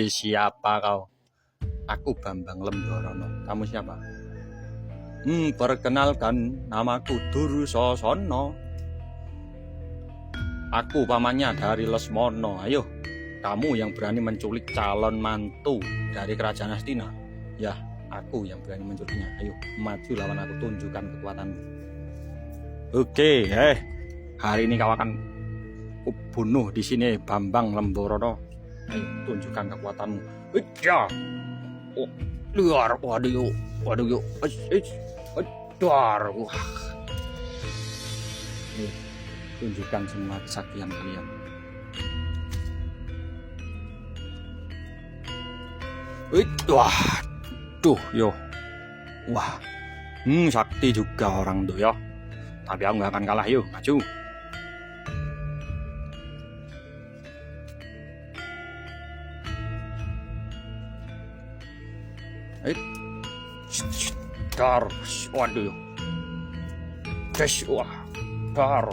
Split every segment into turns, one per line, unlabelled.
Siapa kau? Aku Bambang Lemborono. Kamu siapa? Perkenalkan, namaku Dursosana. Aku pamannya dari Lesmono. Ayo, kamu yang berani menculik calon mantu dari kerajaan Hastina. Ya, aku yang berani menculiknya. Ayo, maju lawan aku, tunjukkan kekuatanmu. Oke, hari ini kau akan bunuh di sini Bambang Lemborono. Ayo, tunjukkan kekuatanmu. Ya. Oh, luar, waduh yuk, luar, wah. Tunjukkan semua kesaktian kalian. Wah, tuh yo, wah, sakti juga orang tuh yo. Tapi aku nggak akan kalah, yuk maju. Dar, waduh, wah, dar,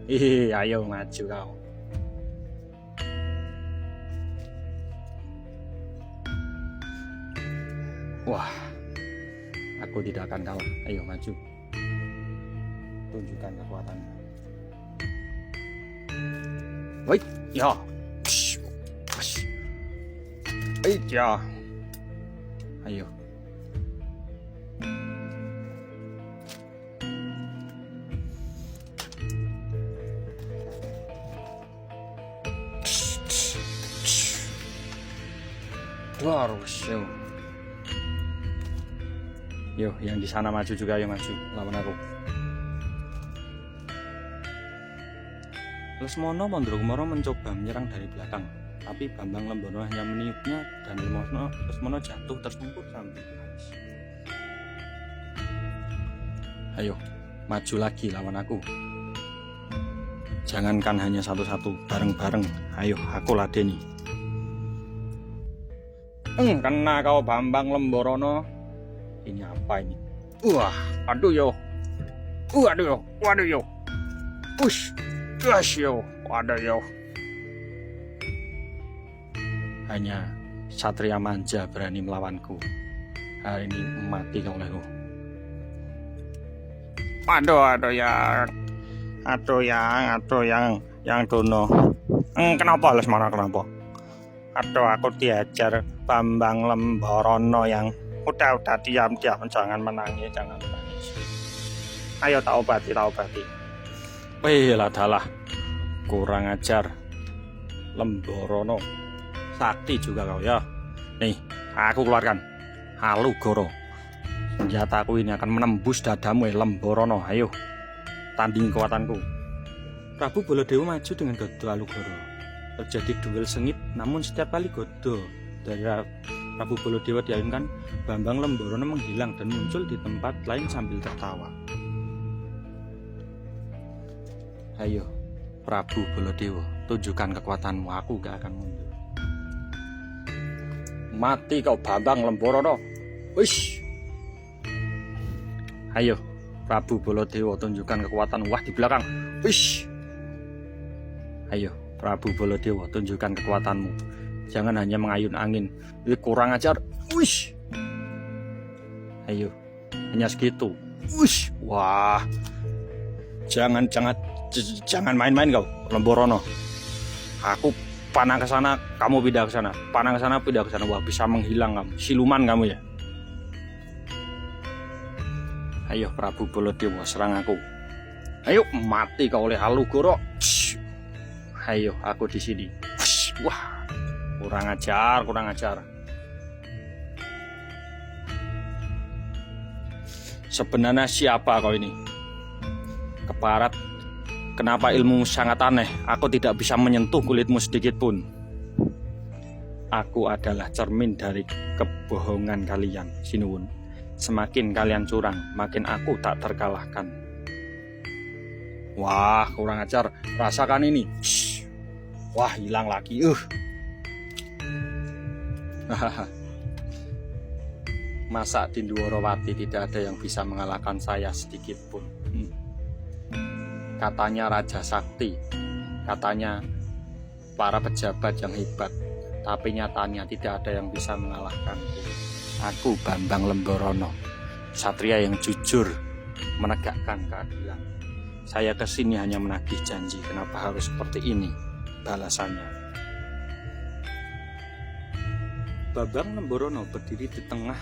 ayo maju kau. Wah, aku tidak akan kalah. Ayo maju, tunjukkan kekuatanmu. Wait, ya, ya, ayo. Harus yo, yang di sana maju juga, ayo maju lawan aku. Lesmono Mandrokumara mencoba menyerang dari belakang, tapi Bambang Lemborono hanya meniupnya dan Lesmono jatuh tersungkur sambil menangis. Ayo, maju lagi lawan aku. Jangankan hanya satu-satu, bareng-bareng. Ayo, aku ladeni. Kena kau Bambang Lemborono. Ini apa ini? Wah, aduh yo. Aduh yo, waduh yo. Push. Yo, waduh yo. Hanya Satria Manja berani melawanku. Hari ini mati kau olehku. Aduh yang dono. Kenapa Lesmana, kenapa? Aduh, aku diajar Bambang Lemborono yang udah diam, jangan menangis. Ayo tak obati. Dalah, kurang ajar Lemborono. Sakti juga kau ya. Nih, aku keluarkan Halugoro. Senjataku ini akan menembus dadamu Lemborono. Ayo, tanding kekuatanku. Prabu Baladewa maju dengan Godo Halugoro. Terjadi duel sengit, namun setiap kali Godo dari Prabu Baladewa diayunkan, Bambang Lemborono menghilang dan muncul di tempat lain sambil tertawa. Ayo, Prabu Baladewa, tunjukkan kekuatanmu, aku gak akan mundur. Mati kau Bambang Lemborono. Wish. Ayo, Prabu Baladewa, tunjukkan kekuatanmu. Wah, di belakang. Wish. Ayo, Prabu Baladewa, tunjukkan kekuatanmu. Jangan hanya mengayun angin. Kurang ajar. Wish. Ayo, hanya segitu. Wish. Wah. Jangan main-main kau, Lemborono. Aku panah ke sana, kamu pindah ke sana. Panah ke sana, pindah ke sana. Wah, bisa menghilang kamu. Siluman kamu ya. Ayo, Prabu Baladewa, serang aku. Ayo, mati kau oleh Halugoro. Ayo, aku di sini. Wah, kurang ajar. Sebenarnya siapa kau ini? Keparat, kenapa ilmu sangat aneh? Aku tidak bisa menyentuh kulitmu sedikit pun. Aku adalah cermin dari kebohongan kalian, Sinuwun. Semakin kalian curang, makin aku tak terkalahkan. Wah, kurang ajar. Rasakan ini. Wah, hilang lagi. Masa Dinduwarowati tidak ada yang bisa mengalahkan saya sedikit pun. Katanya Raja Sakti, katanya para pejabat yang hebat. Tapi nyatanya tidak ada yang bisa mengalahkanku. Aku Bambang Lemborono, satria yang jujur, menegakkan keadilan. Saya kesini hanya menagih janji. Kenapa harus seperti ini balasannya? Bambang Lemborono berdiri di tengah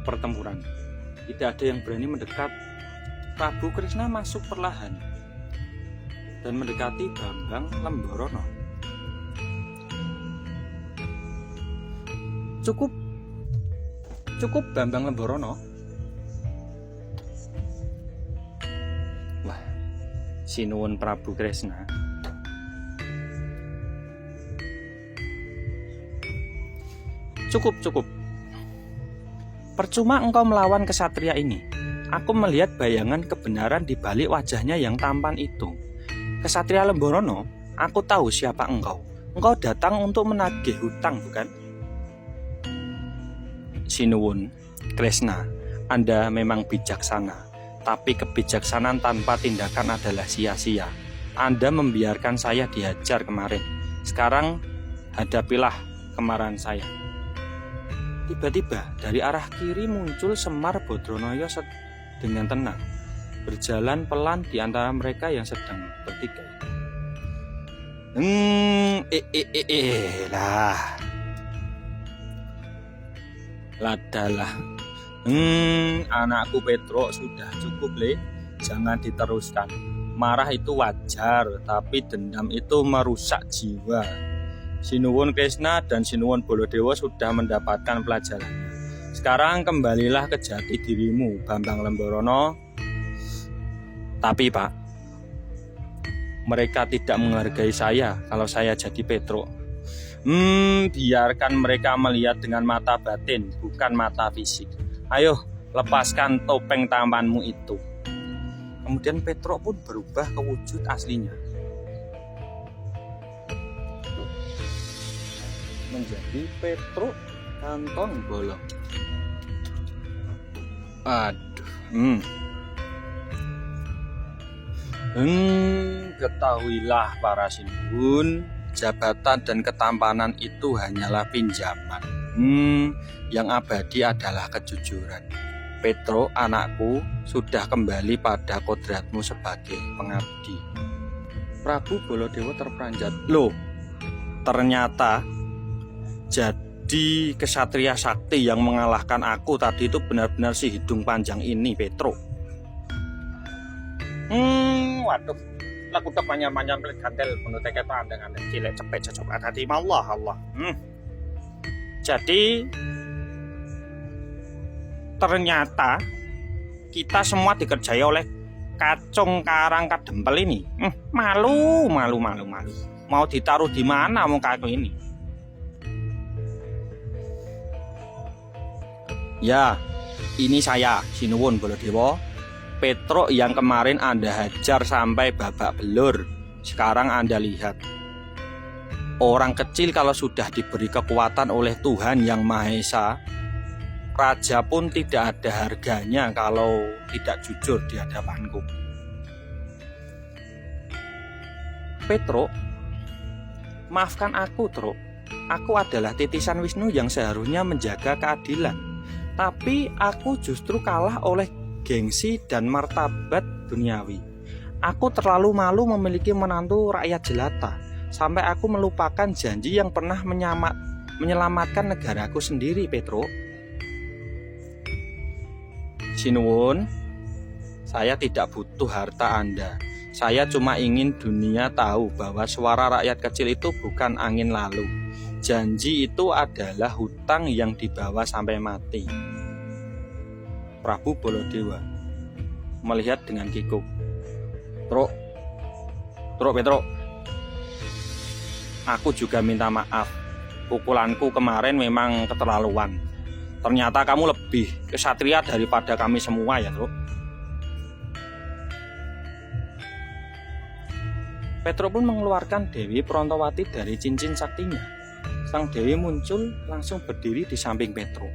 pertempuran. Tidak ada yang berani mendekat. Prabu Kresna masuk perlahan dan mendekati Bambang Lemborono. Cukup Bambang Lemborono. Wah, sinuwun Prabu Kresna. Cukup. Percuma engkau melawan kesatria ini. Aku melihat bayangan kebenaran di balik wajahnya yang tampan itu. Kesatria Lemborono, aku tahu siapa engkau. Engkau datang untuk menagih hutang, bukan? Sinuwun Kresna, Anda memang bijaksana, tapi kebijaksanaan tanpa tindakan adalah sia-sia. Anda membiarkan saya dihajar kemarin. Sekarang hadapilah kemarahan saya. Tiba-tiba dari arah kiri muncul Semar Badranaya dengan tenang, berjalan pelan di antara mereka yang sedang bertikai. Ladalah. Anakku Petro, sudah cukup le, jangan diteruskan. Marah itu wajar, tapi dendam itu merusak jiwa. Sinuwun Kresna dan Sinuwun Baladewa sudah mendapatkan pelajarannya. Sekarang kembalilah ke jati dirimu, Bambang Lemborono. Tapi Pak, mereka tidak menghargai saya kalau saya jadi Petro. Biarkan mereka melihat dengan mata batin, bukan mata fisik. Ayo, lepaskan topeng tampanmu itu. Kemudian Petro pun berubah ke wujud aslinya, menjadi Petro Kantong Bolong. Ketahuilah para sinuwun, jabatan dan ketampanan itu hanyalah pinjaman. Yang abadi adalah kejujuran. Petro, anakku, sudah kembali pada kodratmu sebagai pengabdi. Prabu Baladewa terperanjat. Loh, ternyata jadi kesatria sakti yang mengalahkan aku tadi itu benar-benar si hidung panjang ini, Petro. Waduh, laku panjang-panjang pelit gantel menuteke pandangan cilik cepet cocok hati Allah. Jadi ternyata kita semua dikerjai oleh kacung karang kadempel ini. Malu. Mau ditaruh di mana muka aku ini? Ya, ini saya, Sinuwun Baladewa, Petro yang kemarin Anda hajar sampai babak belur. Sekarang Anda lihat, orang kecil kalau sudah diberi kekuatan oleh Tuhan Yang Maha Esa, raja pun tidak ada harganya kalau tidak jujur di hadapanku. Petro, maafkan aku, Tro. Aku adalah titisan Wisnu yang seharusnya menjaga keadilan. Tapi aku justru kalah oleh gengsi dan martabat duniawi. Aku terlalu malu memiliki menantu rakyat jelata, sampai aku melupakan janji yang pernah menyelamatkan negaraku sendiri, Petro. Sinuwun, saya tidak butuh harta Anda. Saya cuma ingin dunia tahu bahwa suara rakyat kecil itu bukan angin lalu. Janji itu adalah hutang yang dibawa sampai mati. Prabu Baladewa melihat dengan kikuk. Petro, aku juga minta maaf. Pukulanku kemarin memang keterlaluan. Ternyata kamu lebih kesatria daripada kami semua ya, Tro. Petro pun mengeluarkan Dewi Prontowati dari cincin saktinya. Sang Dewi muncul langsung berdiri di samping Petro.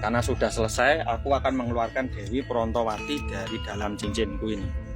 Karena sudah selesai, aku akan mengeluarkan Dewi Prontowati dari dalam cincinku ini.